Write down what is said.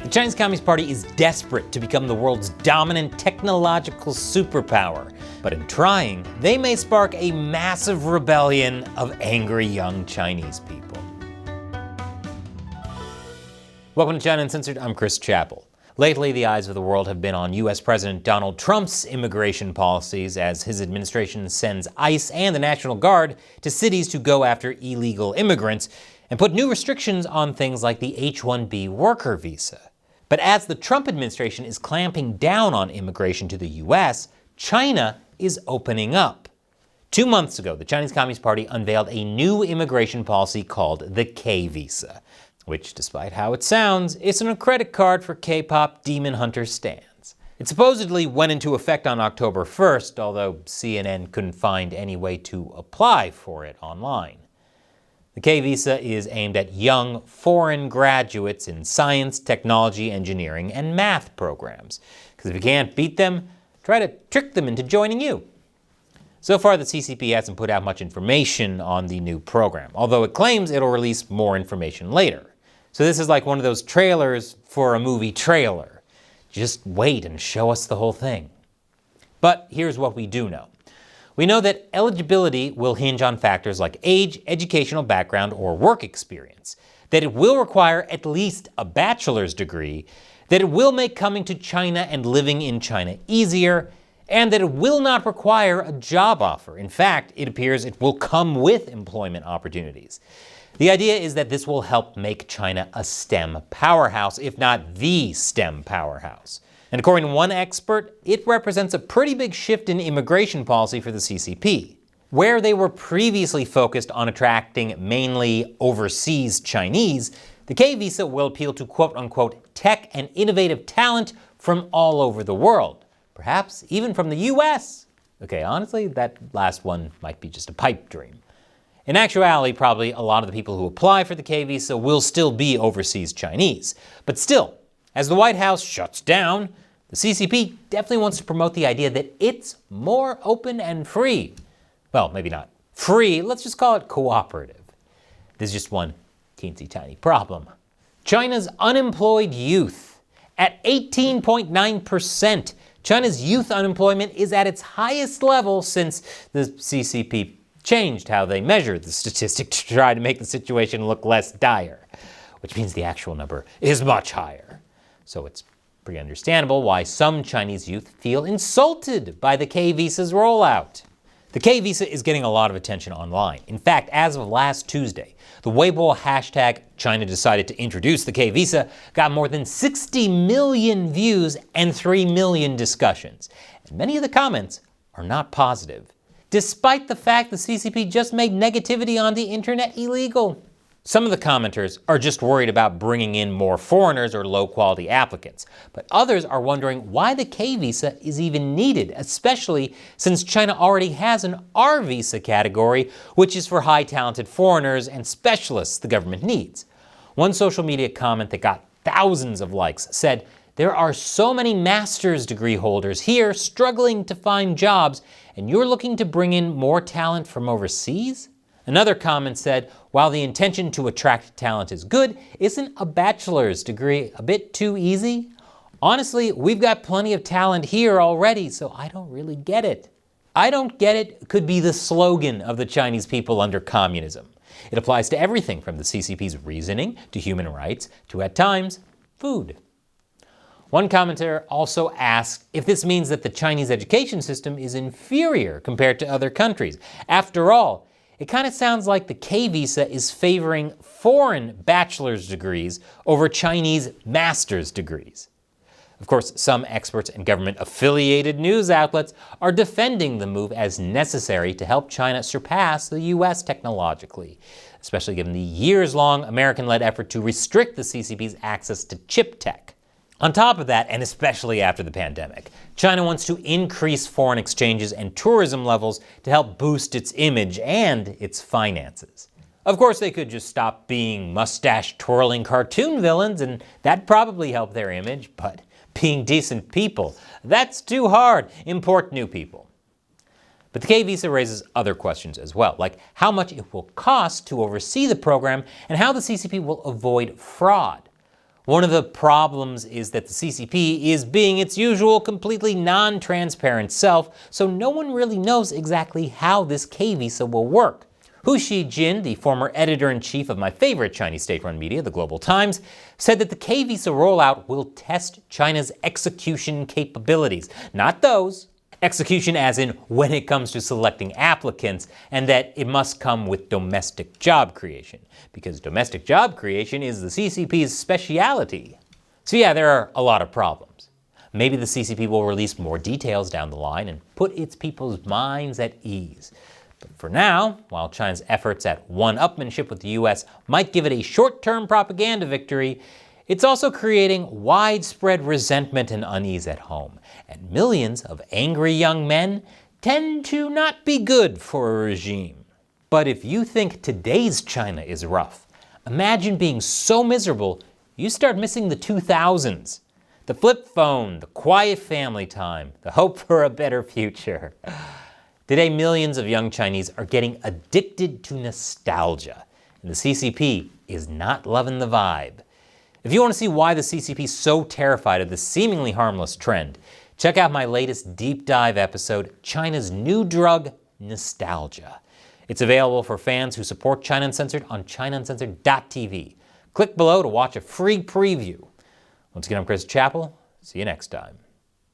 The Chinese Communist Party is desperate to become the world's dominant technological superpower, but in trying, they may spark a massive rebellion of angry young Chinese people. Welcome to China Uncensored, I'm Chris Chappell. Lately, the eyes of the world have been on U.S. President Donald Trump's immigration policies as his administration sends ICE and the National Guard to cities to go after illegal immigrants and put new restrictions on things like the H-1B worker visa. But as the Trump administration is clamping down on immigration to the U.S., China is opening up. 2 months ago, the Chinese Communist Party unveiled a new immigration policy called the K visa, which, despite how it sounds, isn't a credit card for K-pop demon hunter stans. It supposedly went into effect on October 1st, although CNN couldn't find any way to apply for it online. The K visa is aimed at young foreign graduates in science, technology, engineering, and math programs. Because if you can't beat them, try to trick them into joining you. So far, the CCP hasn't put out much information on the new program, although it claims it'll release more information later. So this is like one of those trailers for a movie trailer. Just wait and show us the whole thing. But here's what we do know. We know that eligibility will hinge on factors like age, educational background, or work experience, that it will require at least a bachelor's degree, that it will make coming to China and living in China easier, and that it will not require a job offer. In fact, it appears it will come with employment opportunities. The idea is that this will help make China a STEM powerhouse, if not the STEM powerhouse. And according to one expert, it represents a pretty big shift in immigration policy for the CCP. Where they were previously focused on attracting mainly overseas Chinese, the K visa will appeal to quote-unquote tech and innovative talent from all over the world, perhaps even from the US. Okay, honestly, that last one might be just a pipe dream. In actuality, probably a lot of the people who apply for the K visa will still be overseas Chinese. But still, as the White House shuts down, the CCP definitely wants to promote the idea that it's more open and free. Well, maybe not free, let's just call it cooperative. There's just one teensy tiny problem. China's unemployed youth at 18.9%. China's youth unemployment is at its highest level since the CCP changed how they measure the statistic to try to make the situation look less dire, which means the actual number is much higher. So it's pretty understandable why some Chinese youth feel insulted by the K visa's rollout. The K visa is getting a lot of attention online. In fact, as of last Tuesday, the Weibo hashtag China decided to introduce the K visa got more than 60 million views and 3 million discussions. And many of the comments are not positive, despite the fact the CCP just made negativity on the internet illegal. Some of the commenters are just worried about bringing in more foreigners or low-quality applicants, but others are wondering why the K visa is even needed, especially since China already has an R visa category, which is for high-talented foreigners and specialists the government needs. One social media comment that got thousands of likes said, "There are so many master's degree holders here struggling to find jobs, and you're looking to bring in more talent from overseas?" Another comment said, "While the intention to attract talent is good, isn't a bachelor's degree a bit too easy? Honestly, we've got plenty of talent here already, so I don't really get it." "I don't get it" could be the slogan of the Chinese people under communism. It applies to everything from the CCP's reasoning to human rights to, at times, food. One commentator also asked if this means that the Chinese education system is inferior compared to other countries. After all, it kind of sounds like the K visa is favoring foreign bachelor's degrees over Chinese master's degrees. Of course, some experts and government-affiliated news outlets are defending the move as necessary to help China surpass the US technologically, especially given the years-long American-led effort to restrict the CCP's access to chip tech. On top of that, and especially after the pandemic, China wants to increase foreign exchanges and tourism levels to help boost its image and its finances. Of course, they could just stop being mustache-twirling cartoon villains, and that'd probably help their image, but being decent people, that's too hard. Import new people. But the K visa raises other questions as well, like how much it will cost to oversee the program and how the CCP will avoid fraud. One of the problems is that the CCP is being its usual completely non-transparent self, so no one really knows exactly how this K-visa will work. Hu Xijin, the former editor-in-chief of my favorite Chinese state-run media, the Global Times, said that the K-visa rollout will test China's execution capabilities. Not those. Execution as in when it comes to selecting applicants, and that it must come with domestic job creation, because domestic job creation is the CCP's specialty. So yeah, there are a lot of problems. Maybe the CCP will release more details down the line and put its people's minds at ease. But for now, while China's efforts at one-upmanship with the US might give it a short-term propaganda victory, it's also creating widespread resentment and unease at home, and millions of angry young men tend to not be good for a regime. But if you think today's China is rough, imagine being so miserable you start missing the 2000s. The flip phone, the quiet family time, the hope for a better future. Today, millions of young Chinese are getting addicted to nostalgia, and the CCP is not loving the vibe. If you want to see why the CCP is so terrified of this seemingly harmless trend, check out my latest deep dive episode, China's New Drug, Nostalgia. It's available for fans who support China Uncensored on ChinaUncensored.tv. Click below to watch a free preview. Once again, I'm Chris Chappell. See you next time.